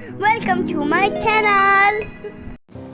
Welcome to my channel.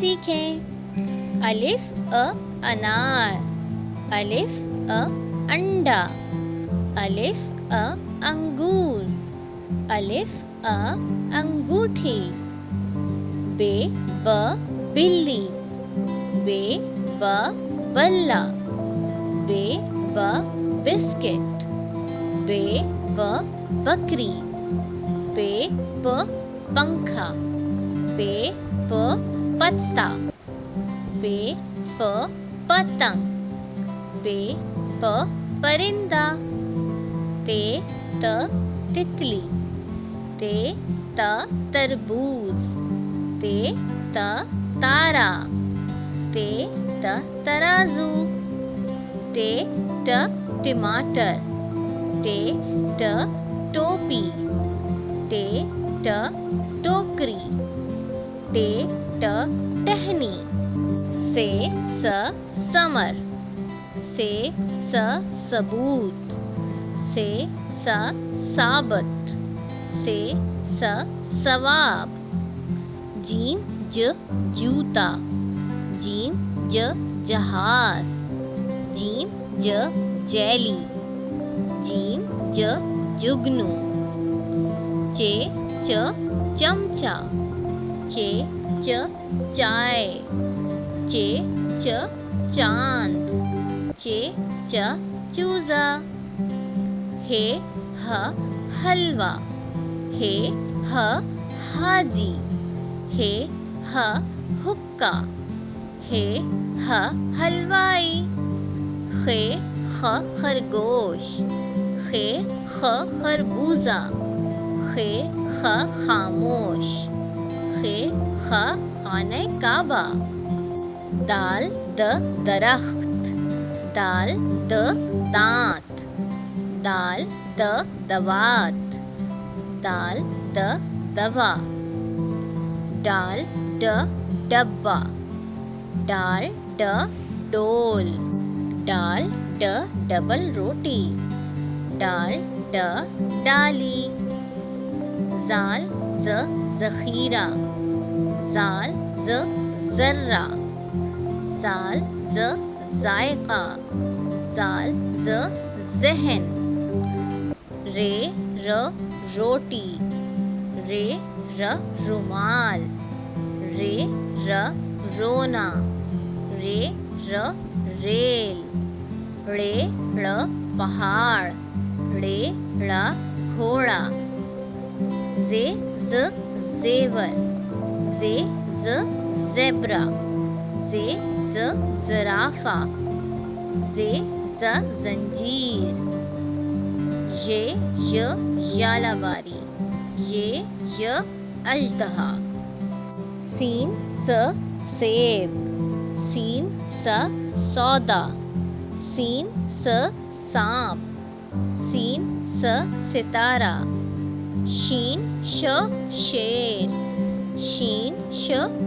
سیکھیں. الف انار. الف انڈا. الف انگور. الف انگوٹھی. بلی. بلہ. بسکٹ. بکری. پنکھا. پتا. پتنگ. پرندہ. تتلی. تربوز. تارا. ترازو. ٹماٹر. ٹوپی. ٹوکری. ٹہنی. سمر. ثبوت. ثابت. ثواب. جوتا. جہاز. جیلی. جگنو. چمچہ. چائے. چاند. چوزا. حلوہ. حاجی. حکا. حلوائی. خرگوش. خربوزہ. خاموش. خانہ کعبہ. دال درخت. دال دانت. دال دوات. دال دوا. ڈال ڈبہ. ڈال ڈول. ڈال ڈبل روٹی. ڈال ڈالی. زال ذخیرہ. زال ذرہ. زال ذائقہ. زال ذہن. روٹی. رومال. رونا. ریل. پہاڑ. گھوڑا. زیور. زیبرا. زرافہ. زنجیر. یالاباری. اژدہا. سیب. سودا. سانپ. ستارہ. شیر.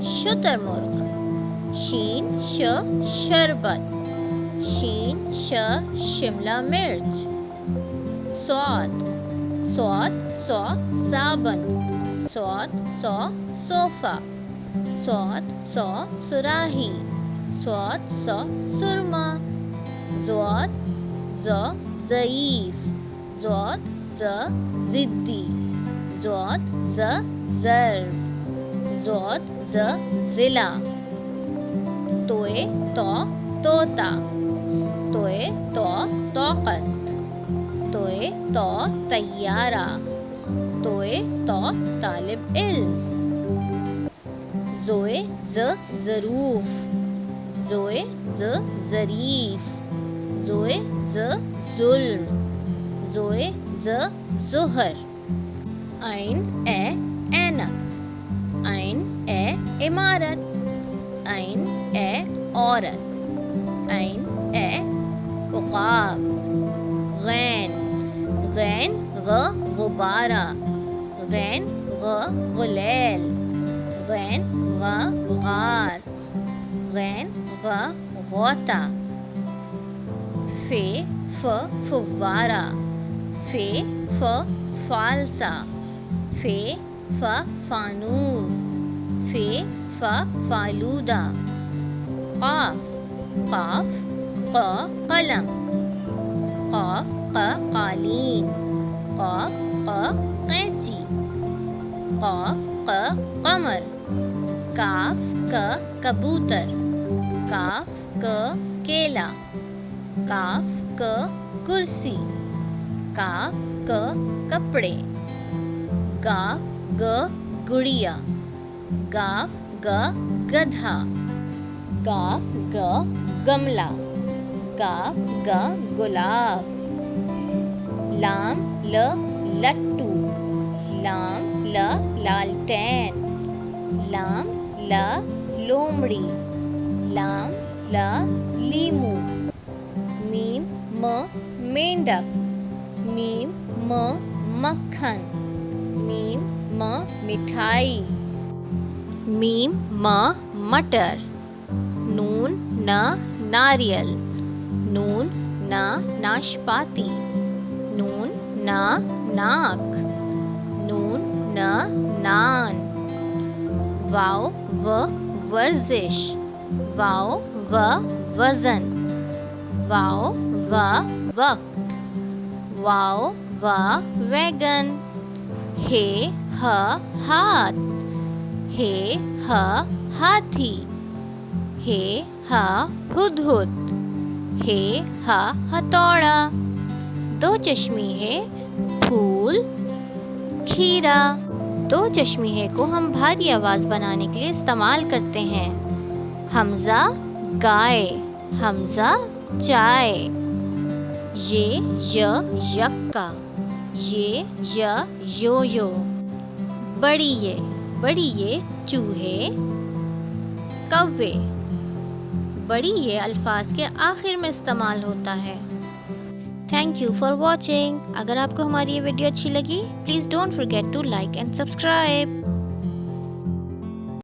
شتر مرغ. شربت. شملہ مرچ. سواد. صابن. صوفہ. سراہی. سرما. ضعیف. ضدی. ضرب. ضلع. طوطا. طاقت. طیارہ. طالب علم. ظروف. ظریف. ظلم. ظہر. عین اینک. عین عمارت. عین عورت. عین عقاب. غین. غبارہ. غین غلیل. غین غار. غین غوطہ. فوارہ. فالسا. فے ف فانوس، فے ف فالودہ. قاف قاف ق قلم، قاف ق قالین، قاف ق قینچی، قاف ق قمر، کاف ک کبوتر، کاف ک کیلا، کاف ک کرسی، کاف ک کپڑے، گاف گ گڑیا، گاف گ گدھا، گاف گ گملہ، گاف گ گلاب، لام ل لٹو، لام ل لالٹین، لام ل لومڑی، لام ل لیمو، میم م مینڈک، میم م مکھن، میم م مٹھائی، میم م مٹر، نون ن ناریل، نون ن ناشپاتی، نون ن ناک، نون ن نان، واو و ورزش، واو و وزن، واو و وقت، واو و ویگن، ہے ہ ہاتھ، ہے ہ ہاتھی، ہے ہ ہدہد، ہے ہ ہتھوڑا. دو چشمی ہے پھول کھیرا. دو چشمی ہے کو ہم بھاری آواز بنانے کے لیے استعمال کرتے ہیں. حمزہ گائے، حمزہ چائے، یہ یکا، یہ یو یو. بڑی یہ چوہے کوے. بڑی یہ الفاظ کے آخر میں استعمال ہوتا ہے. Thank you for watching. اگر آپ کو ہماری یہ ویڈیو اچھی لگی please don't forget to like and subscribe.